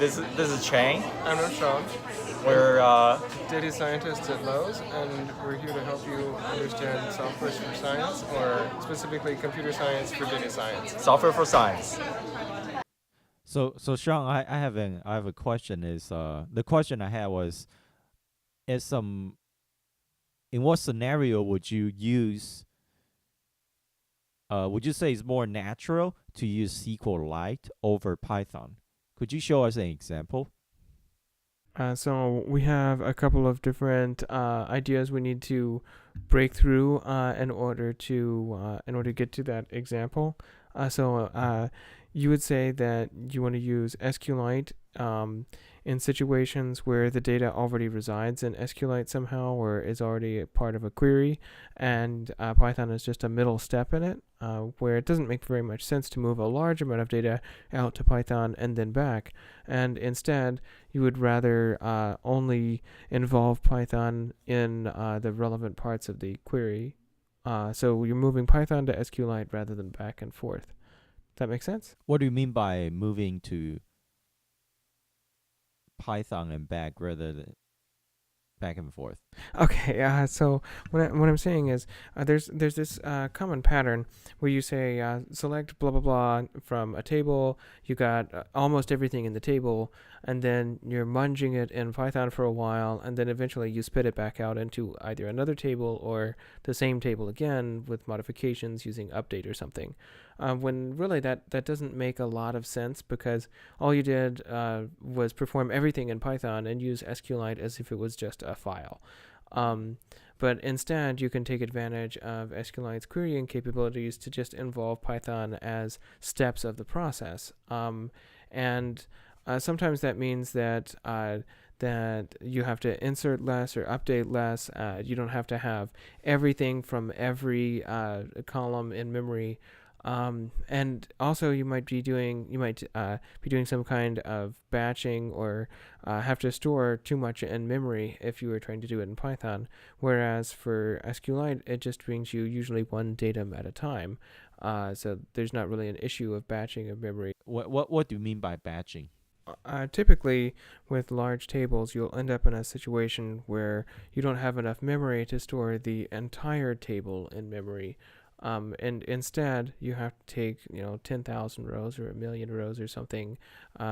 this is Chang. I'm Sean. We're Data scientists at Lowe's, and we're here to help you understand software for science, or specifically computer science for data science. software for science. So Sean, I have a question. The question I had was, in what scenario would you use? Would you say it's more natural to use SQLite over Python? Could you show us an example? So we have a couple of different ideas we need to break through in order to get to that example. So you would say that you want to use SQLite in situations where the data already resides in SQLite somehow, or is already a part of a query, and Python is just a middle step in it, where it doesn't make very much sense to move a large amount of data out to Python and then back. And instead, you would rather only involve Python in the relevant parts of the query. So you're moving Python to SQLite rather than back and forth. Does that make sense? What do you mean by moving to Python and back rather than back and forth? Okay, so what I'm saying is there's this common pattern where you say select blah blah blah from a table. You got almost everything in the table, and then you're munging it in Python for a while, and then eventually you spit it back out into either another table or the same table again with modifications using update or something. When really that doesn't make a lot of sense, because all you did was perform everything in Python and use SQLite as if it was just a file. But instead, you can take advantage of SQLite's querying capabilities to just involve Python as steps of the process. And sometimes that means that you have to insert less or update less. You don't have to have everything from every column in memory. And also you might be doing some kind of batching, or have to store too much in memory if you were trying to do it in Python. Whereas for SQLite, it just brings you usually one datum at a time. So there's not really an issue of batching of memory. What do you mean by batching? Typically, with large tables, you'll end up in a situation where you don't have enough memory to store the entire table in memory. And instead, you have to take 10,000 rows or 1,000,000 rows or something,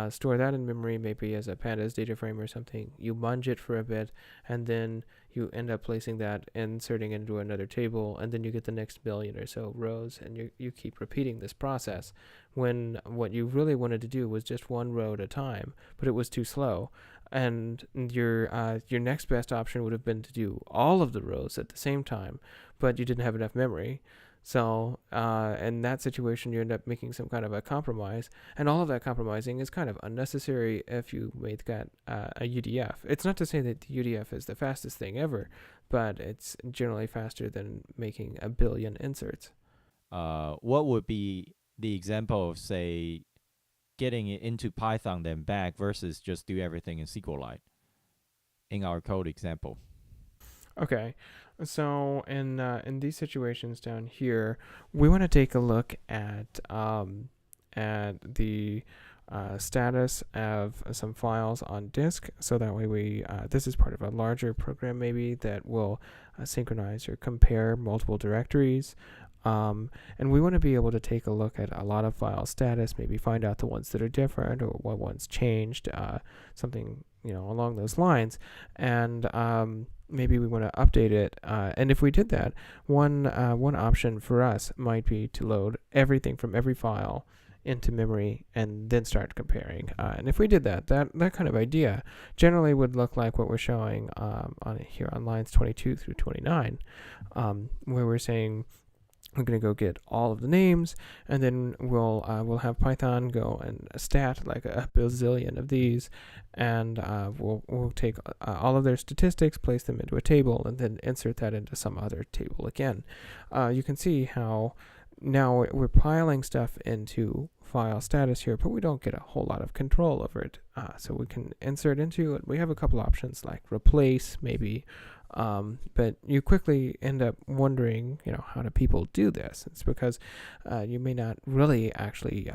store that in memory, maybe as a pandas data frame or something. You munge it for a bit, and then you end up placing that, inserting into another table, and then you get the next 1,000,000 or so rows, and you keep repeating this process, when what you really wanted to do was just one row at a time, but it was too slow. And your next best option would have been to do all of the rows at the same time, but you didn't have enough memory. So in that situation, you end up making some kind of a compromise, and all of that compromising is kind of unnecessary if you made that a UDF. It's not to say that the UDF is the fastest thing ever, but it's generally faster than making 1 billion inserts. What would be the example of, say, getting it into Python then back versus just do everything in SQLite in our code example? Okay, so in these situations down here, we want to take a look at the status of some files on disk. So that way this is part of a larger program maybe that will synchronize or compare multiple directories. And we want to be able to take a look at a lot of file status, maybe find out the ones that are different or what ones changed, something along those lines. And maybe we want to update it. And if we did that, one option for us might be to load everything from every file into memory and then start comparing. And if we did that kind of idea generally would look like what we're showing on lines 22 through 29, where we're saying we're going to go get all of the names, and then we'll have Python go and stat like 1 bazillion of these, and we'll take all of their statistics, place them into a table, and then insert that into some other table again. You can see how now we're piling stuff into file status here, but we don't get a whole lot of control over it. So we can insert into it. We have a couple options like replace, maybe, but you quickly end up wondering, how do people do this? It's because you may not really actually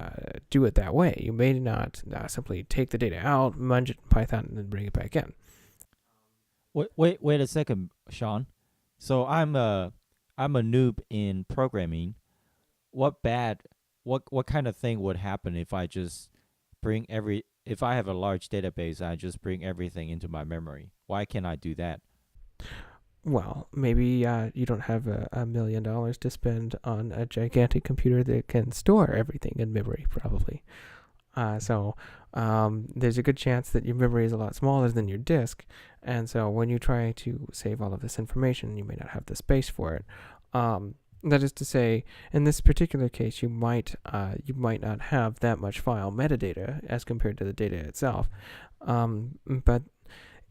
do it that way. You may not simply take the data out, munge it in Python, and then bring it back in. Wait a second, Sean. So I'm a noob in programming. What kind of thing would happen if I just if I have a large database, I just bring everything into my memory? Why can't I do that? Well, maybe you don't have $1 million to spend on a gigantic computer that can store everything in memory, probably. So there's a good chance that your memory is a lot smaller than your disk, and so when you try to save all of this information, you may not have the space for it. That is to say, in this particular case, you might not have that much file metadata as compared to the data itself. But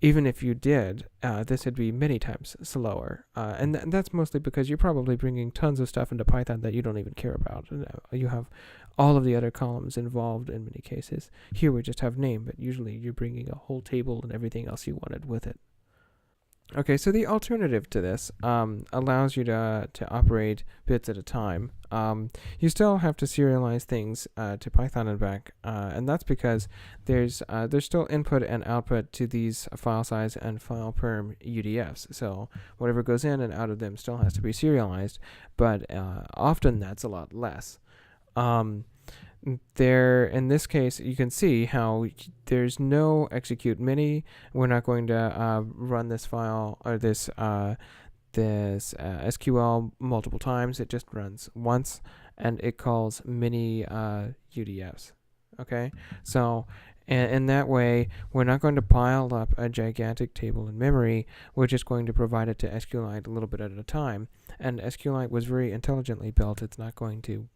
even if you did, this would be many times slower. And that's mostly because you're probably bringing tons of stuff into Python that you don't even care about. You have all of the other columns involved in many cases. Here we just have name, but usually you're bringing a whole table and everything else you wanted with it. Okay, so the alternative to this allows you to operate bits at a time. You still have to serialize things to Python and back, and that's because there's still input and output to these file size and file perm UDFs. So whatever goes in and out of them still has to be serialized, but often that's a lot less. In this case, you can see how there's no execute mini. We're not going to run this file or this SQL multiple times. It just runs once, and it calls mini UDFs. Okay, so in that way, we're not going to pile up a gigantic table in memory. We're just going to provide it to SQLite a little bit at a time. And SQLite was very intelligently built. It's not going to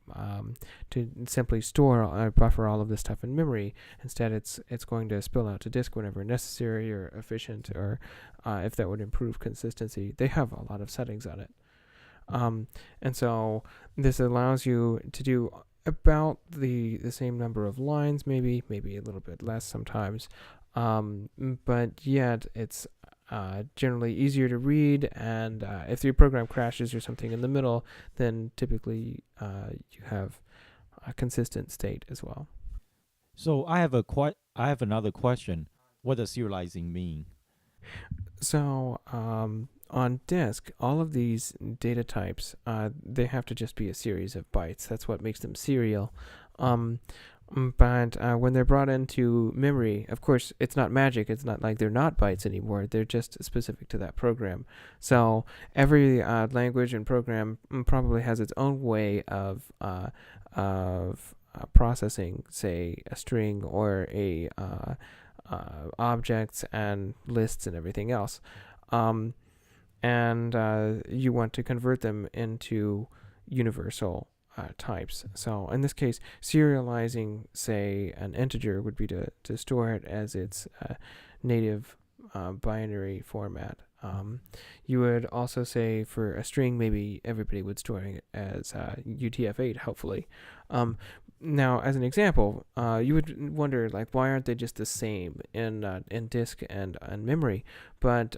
simply store or buffer all of this stuff in memory. Instead, it's going to spill out to disk whenever necessary or efficient, or if that would improve consistency. They have a lot of settings on it. And so this allows you to do about the same number of lines, maybe a little bit less sometimes, but yet it's generally easier to read, and if your program crashes or something in the middle, then typically you have a consistent state as well. So I have another question. What does serializing mean? So on disk, all of these data types, they have to just be a series of bytes. That's what makes them serial. But when they're brought into memory, of course, it's not magic. It's not like they're not bytes anymore. They're just specific to that program. So every language and program probably has its own way of processing, say, a string or a objects and lists and everything else. And you want to convert them into universal types. So in this case, serializing, say, an integer would be to store it as its native binary format. You would also say for a string, maybe everybody would store it as UTF-8, hopefully. Now, as an example, you would wonder, like, why aren't they just the same in disk and memory? But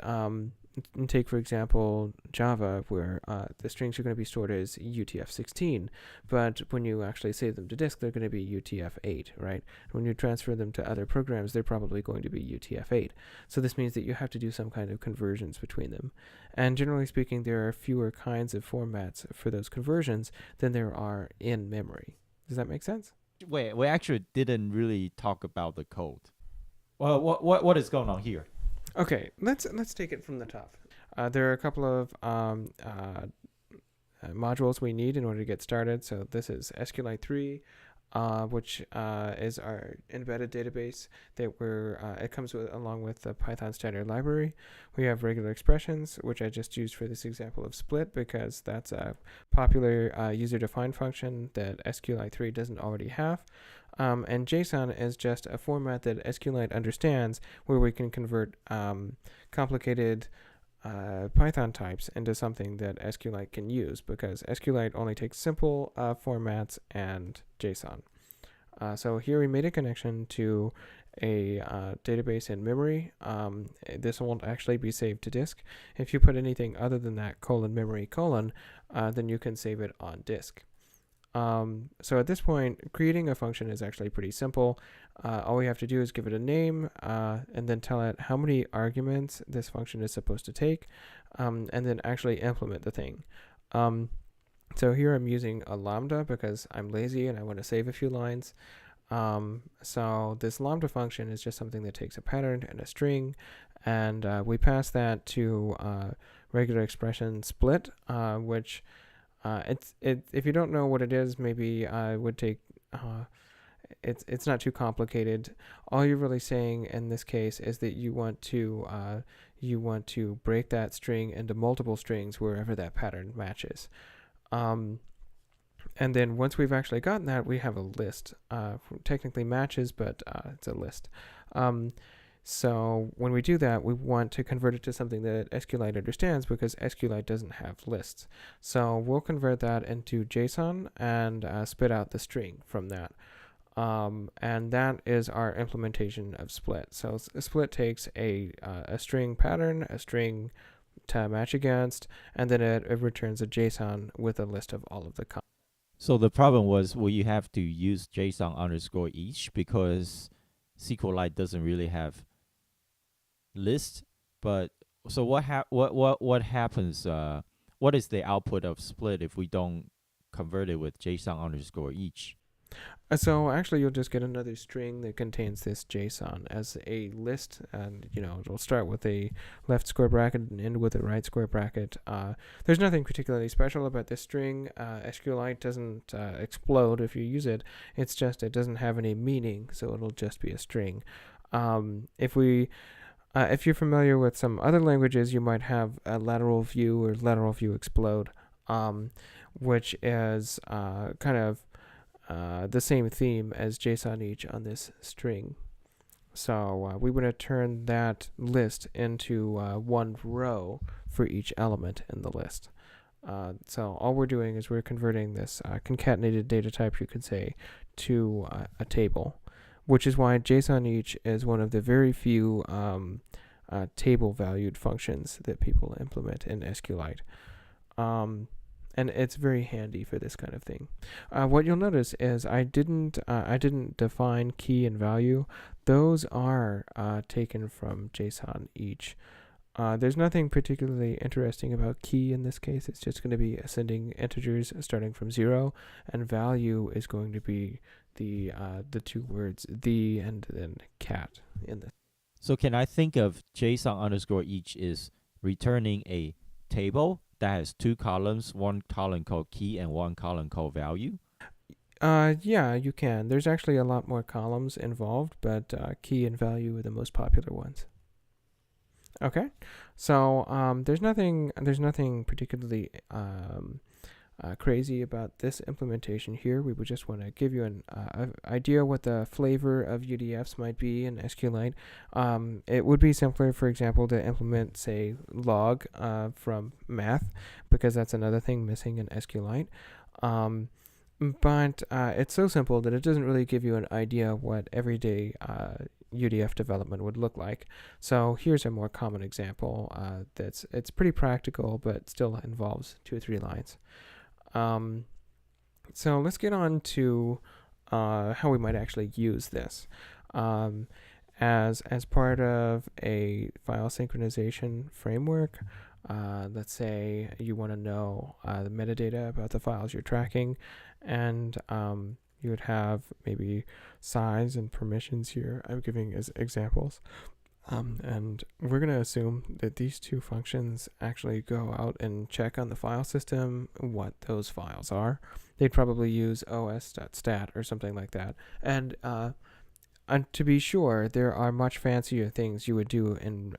take, for example, Java, where the strings are going to be stored as UTF-16, but when you actually save them to disk, they're going to be UTF-8, right? When you transfer them to other programs, they're probably going to be UTF-8. So this means that you have to do some kind of conversions between them. And generally speaking, there are fewer kinds of formats for those conversions than there are in memory. Does that make sense? Wait, we actually didn't really talk about the code. Well, what is going on here? Okay, let's take it from the top. There are a couple of modules we need in order to get started. So this is SQLite 3, which is our embedded database that it comes along with the Python standard library. We have regular expressions, which I just used for this example of split because that's a popular user-defined function that SQLite 3 doesn't already have. And JSON is just a format that SQLite understands where we can convert complicated Python types into something that SQLite can use, because SQLite only takes simple formats and JSON. So here we made a connection to a database in memory. This won't actually be saved to disk. If you put anything other than that :memory : then you can save it on disk. So at this point, creating a function is actually pretty simple. All we have to do is give it a name and then tell it how many arguments this function is supposed to take, and then actually implement the thing. So here I'm using a lambda because I'm lazy and I want to save a few lines. So this lambda function is just something that takes a pattern and a string, and we pass that to regular expression split, which if you don't know what it is, maybe I would take it's not too complicated. All you're really saying in this case is that you want to break that string into multiple strings wherever that pattern matches. And then once we've actually gotten that, we have a list. Technically matches, but it's a list. So when we do that, we want to convert it to something that SQLite understands, because SQLite doesn't have lists. So we'll convert that into JSON and spit out the string from that. And that is our implementation of split. So split takes a string pattern, a string to match against, and then it returns a JSON with a list of all of the comments. So the problem was, will you have to use JSON_each because SQLite doesn't really have list? But so what happens? What is the output of split if we don't convert it with JSON_each? So actually, you'll just get another string that contains this JSON as a list, and it'll start with a left square bracket and end with a right square bracket. There's nothing particularly special about this string. SQLite doesn't explode if you use it. It's just it doesn't have any meaning, so it'll just be a string. If you're familiar with some other languages, you might have a lateral view or lateral view explode, which is kind of the same theme as JSON each on this string. So we want to turn that list into one row for each element in the list. So all we're doing is we're converting this concatenated data type, you could say, to a table, which is why JSON each is one of the very few table valued functions that people implement in SQLite. And it's very handy for this kind of thing. What you'll notice is I didn't define key and value. Those are taken from JSON each. There's nothing particularly interesting about key in this case. It's just going to be ascending integers starting from 0, and value is going to be the two words the and then cat in this. So can I think of JSON_each is returning a table that has two columns, one column called key and one column called value? Yeah, you can. There's actually a lot more columns involved, but key and value are the most popular ones. Okay, so there's nothing particularly crazy about this implementation here. We would just want to give you an idea what the flavor of UDFs might be in SQLite. It would be simpler, for example, to implement, say, log from math, because that's another thing missing in SQLite. But it's so simple that it doesn't really give you an idea what everyday UDF development would look like. So here's a more common example it's pretty practical, but still involves 2 or 3 lines. So let's get on to how we might actually use this. As part of a file synchronization framework, let's say you want to know the metadata about the files you're tracking, and you would have maybe size and permissions here. I'm giving as examples. And we're going to assume that these two functions actually go out and check on the file system what those files are. They'd probably use os.stat or something like that. And to be sure, there are much fancier things you would do in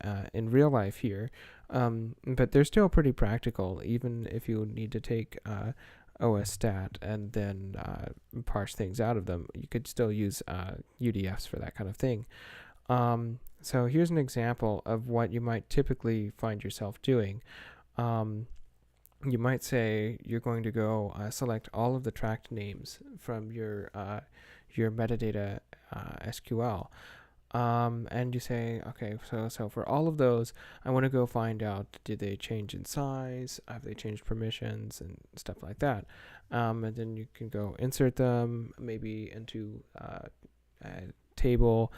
real life here, but they're still pretty practical, even if you need to take os.stat and then parse things out of them. You could still use UDFs for that kind of thing. So here's an example of what you might typically find yourself doing. You might say you're going to go select all of the tracked names from your your metadata SQL. And you say, okay, so for all of those, I want to go find out, did they change in size? Have they changed permissions and stuff like that? And then you can go insert them maybe into a table.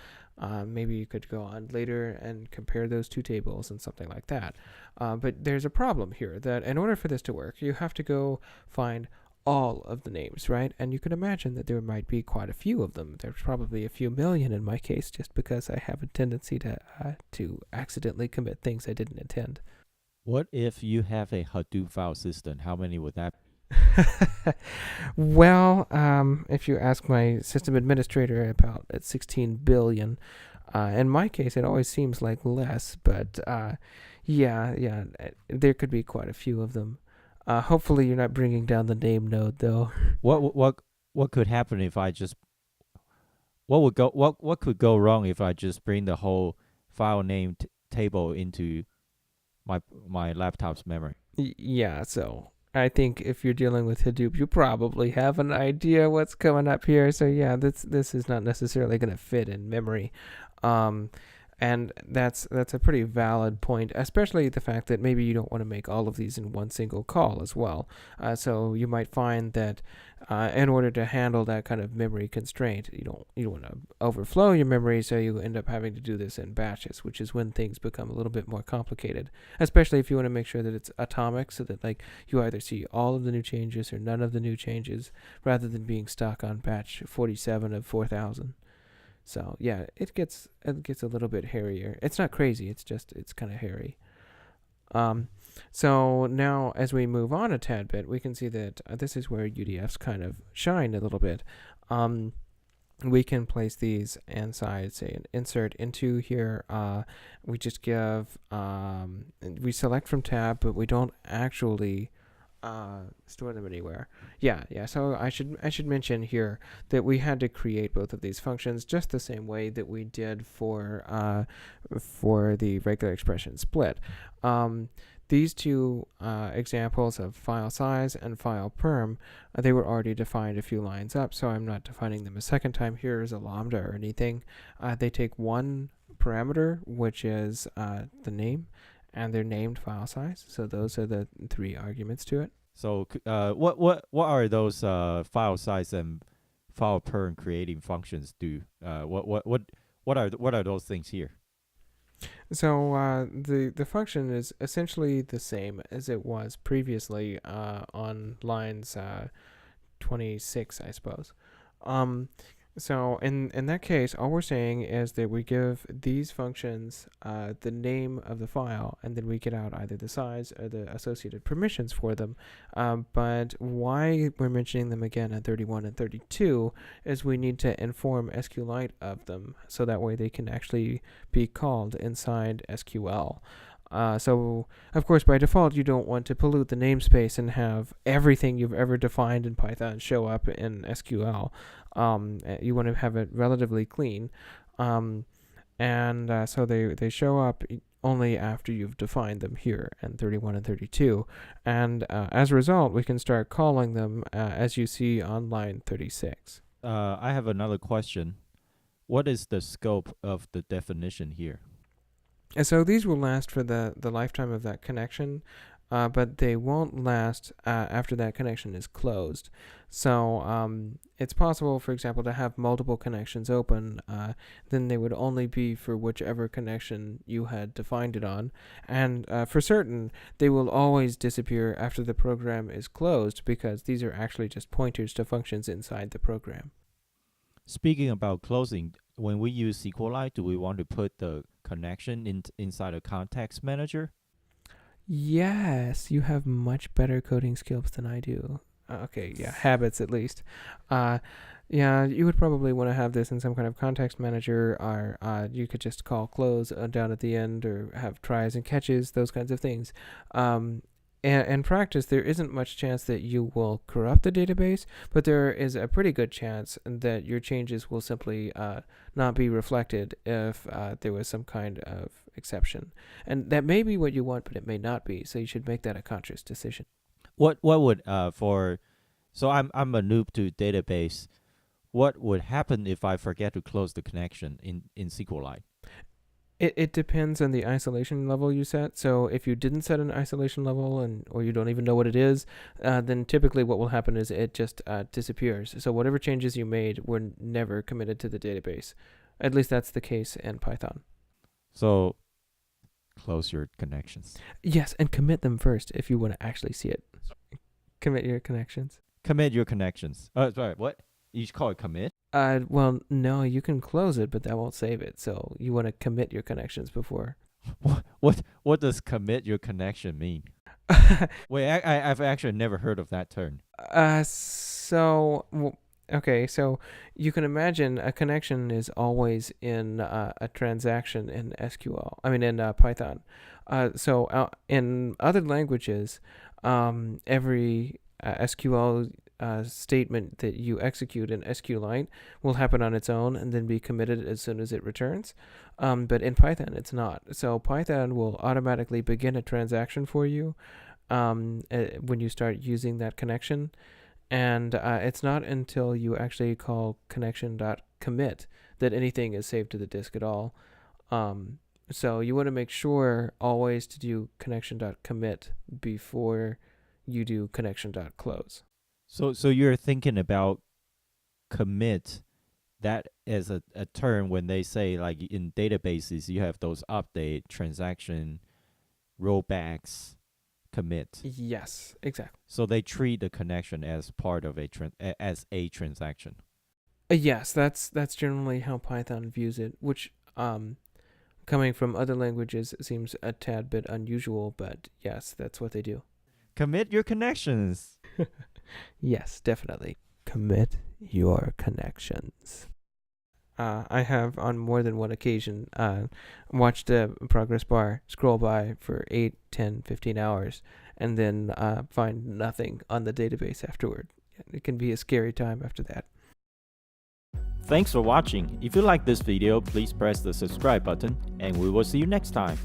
Maybe you could go on later and compare those two tables and something like that. But there's a problem here that in order for this to work, you have to go find all of the names, right? And you can imagine that there might be quite a few of them. There's probably a few million in my case, just because I have a tendency to accidentally commit things I didn't intend. What if you have a Hadoop file system? How many would that be? Well, if you ask my system administrator, about 16 billion. In my case, it always seems like less, but yeah, there could be quite a few of them. Hopefully, you're not bringing down the name node, though. What could happen if I just what could go wrong if I just bring the whole file name table into my laptop's memory? Yeah, so I think if you're dealing with Hadoop, you probably have an idea what's coming up here. So yeah, this is not necessarily going to fit in memory. And that's a pretty valid point, especially the fact that maybe you don't want to make all of these in one single call as well. So you might find that in order to handle that kind of memory constraint, you don't want to overflow your memory, so you end up having to do this in batches, which is when things become a little bit more complicated, especially if you want to make sure that it's atomic, so that like you either see all of the new changes or none of the new changes, rather than being stuck on batch 47 of 4,000. So yeah, it gets a little bit hairier. It's not crazy. It's kind of hairy. So now as we move on a tad bit, we can see that this is where UDFs kind of shine a little bit. We can place these inside, say, an insert into here. We just give, we select from tab, but we don't actually store them anywhere. Yeah. So I should mention here that we had to create both of these functions just the same way that we did for the regular expression split. These two examples of file size and file perm, they were already defined a few lines up, so I'm not defining them a second time here as a lambda or anything. They take one parameter, which is the name, and they're named file size. So those are the three arguments to it. So what are those file size and file perm creating functions do? What are those things here? So the function is essentially the same as it was previously on lines 26, I suppose. So in that case, all we're saying is that we give these functions the name of the file, and then we get out either the size or the associated permissions for them. But why we're mentioning them again at 31 and 32 is we need to inform SQLite of them, so that way they can actually be called inside SQL. So, of course, by default, you don't want to pollute the namespace and have everything you've ever defined in Python show up in SQL. You want to have it relatively clean. So they show up only after you've defined them here in 31 and 32. And as a result, we can start calling them as you see on line 36. I have another question. What is the scope of the definition here? And so these will last for the lifetime of that connection, but they won't last after that connection is closed. So it's possible, for example, to have multiple connections open. Then they would only be for whichever connection you had defined it on. And for certain, they will always disappear after the program is closed, because these are actually just pointers to functions inside the program. Speaking about closing, when we use SQLite, do we want to put the connection inside a context manager? Yes, you have much better coding skills than I do. Okay, yeah, habits at least. Yeah, you would probably want to have this in some kind of context manager, or you could just call close down at the end, or have tries and catches, those kinds of things. In practice, there isn't much chance that you will corrupt the database, but there is a pretty good chance that your changes will simply not be reflected if there was some kind of exception. And that may be what you want, but it may not be, so you should make that a conscious decision. What would so I'm a noob to database. what would happen if I forget to close the connection in SQLite? It depends on the isolation level you set. So if you didn't set an isolation level or you don't even know what it is, then typically what will happen is it just disappears. So whatever changes you made were never committed to the database. At least that's the case in Python. So close your connections. Yes, and commit them first if you want to actually see it. Commit your connections. Commit your connections. Sorry, what? You call it commit? Well, no, you can close it, but that won't save it. So you want to commit your connections before. What does commit your connection mean? Wait, I've actually never heard of that term. Okay, so you can imagine a connection is always in a transaction in SQL. I mean, in Python. In other languages, every SQL statement that you execute in SQLite will happen on its own and then be committed as soon as it returns. But in Python, it's not. So Python will automatically begin a transaction for you when you start using that connection. And it's not until you actually call connection.commit that anything is saved to the disk at all. So you want to make sure always to do connection.commit before you do connection.close. So you're thinking about commit, that as a term when they say, like, in databases you have those update, transaction, rollbacks, commit. Yes, exactly. So they treat the connection as part of a transaction. Yes, that's generally how Python views it, which coming from other languages seems a tad bit unusual, but yes, that's what they do. Commit your connections. Yes, definitely. Commit your connections. I have on more than one occasion watched a progress bar scroll by for 8, 10, 15 hours and then find nothing on the database afterward. It can be a scary time after that. Thanks for watching. If you like this video, please press the subscribe button and we will see you next time.